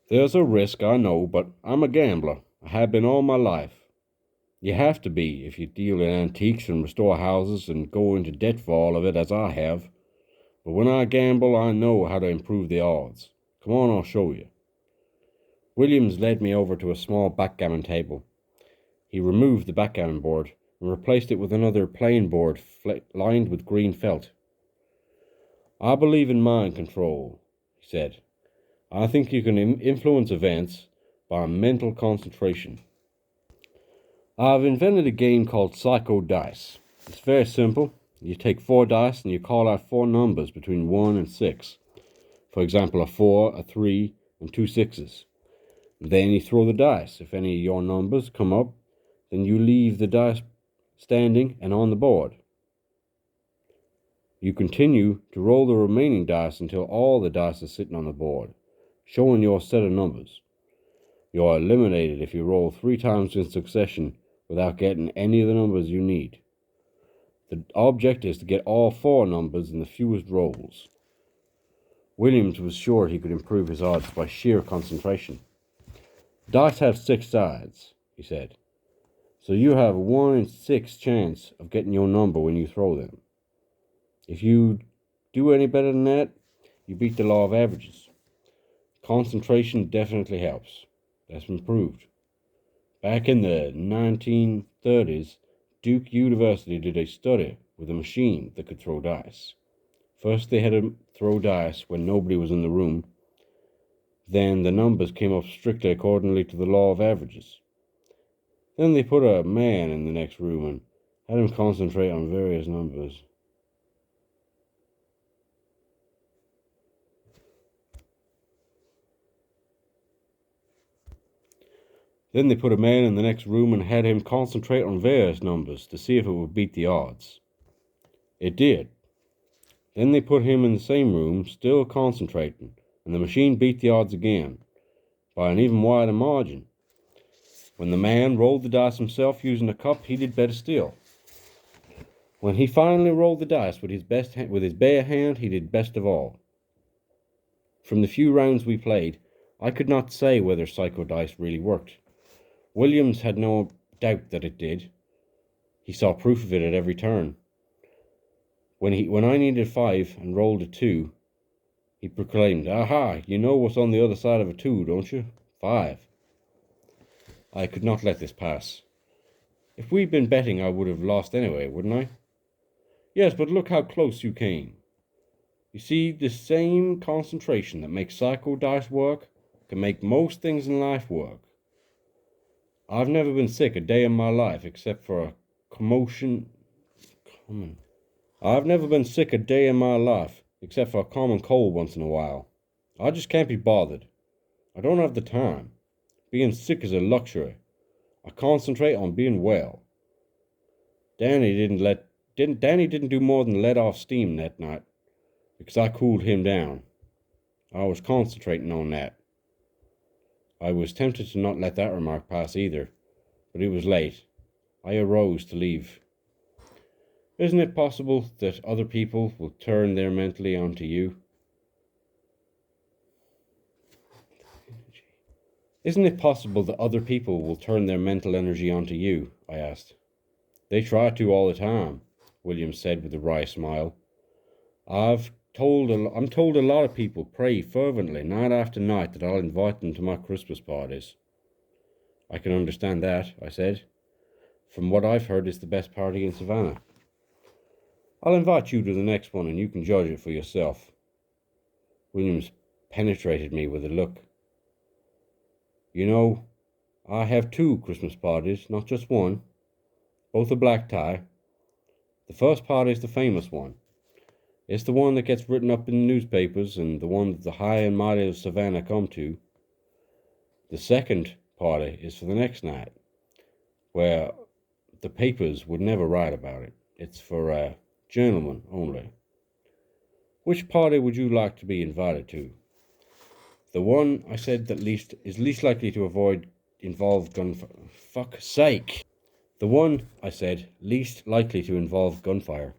There's a risk, I know, but I'm a gambler. I have been all my life. You have to be if you deal in antiques and restore houses and go into debt for all of it, as I have. But when I gamble, I know how to improve the odds. Come on, I'll show you. Williams led me over to a small backgammon table. He removed the backgammon board and replaced it with another plain board lined with green felt. I believe in mind control, he said. I think you can influence events by mental concentration. I've invented a game called Psycho Dice. It's very simple. You take 4 dice and you call out 4 numbers between 1 and 6. For example, a 4, a 3, and 2 6s. Then you throw the dice. If any of your numbers come up, then you leave the dice standing and on the board. You continue to roll the remaining dice until all the dice are sitting on the board, showing your set of numbers. You are eliminated if you roll 3 times in succession without getting any of the numbers you need. The object is to get all 4 numbers in the fewest rolls. Williams was sure he could improve his odds by sheer concentration. Dice have 6 sides, he said, so you have a 1 in 6 chance of getting your number when you throw them. If you do any better than that, you beat the law of averages. Concentration definitely helps. That's been proved. Back in the 1930s, Duke University did a study with a machine that could throw dice. First they had to throw dice when nobody was in the room. Then the numbers came up strictly accordingly to the law of averages. Then they put a man in the next room and had him concentrate on various numbers. Then they put a man in the next room and had him concentrate on various numbers to see if it would beat the odds. It did. Then they put him in the same room, still concentrating, and the machine beat the odds again, by an even wider margin. When the man rolled the dice himself using a cup, he did better still. When he finally rolled the dice with his bare hand, he did best of all. From the few rounds we played, I could not say whether Psycho Dice really worked. Williams had no doubt that it did. He saw proof of it at every turn. When I needed 5 and rolled a 2, he proclaimed, "Aha, you know what's on the other side of a 2, don't you? 5. I could not let this pass. If we'd been betting, I would have lost anyway, wouldn't I? Yes, but look how close you came. You see, the same concentration that makes Psycho Dice work can make most things in life work. I've never been sick a day in my life except for a I've never been sick a day in my life except for a common cold once in a while. I just can't be bothered. I don't have the time. Being sick is a luxury. I concentrate on being well." Danny didn't do more than let off steam that night, because I cooled him down. I was concentrating on that. I was tempted to not let that remark pass either, but it was late. I arose to leave. Isn't it possible that other people will turn their mentally onto you? Isn't it possible that other people will turn their mental energy onto you? I asked. They try to all the time, Williams said with a wry smile. I'm told a lot of people pray fervently night after night that I'll invite them to my Christmas parties. I can understand that, I said. From what I've heard, it's the best party in Savannah. I'll invite you to the next one and you can judge it for yourself. Williams penetrated me with a look. You know, I have 2 Christmas parties, not just one. Both a black tie. The first party is the famous one. It's the one that gets written up in the newspapers and the one that the high and mighty of Savannah come to. The second party is for the next night, where the papers would never write about it. It's for gentlemen only. Which party would you like to be invited to? The one, I said, that is least likely to involve gunfire. Fuck's sake. The one, I said, least likely to involve gunfire.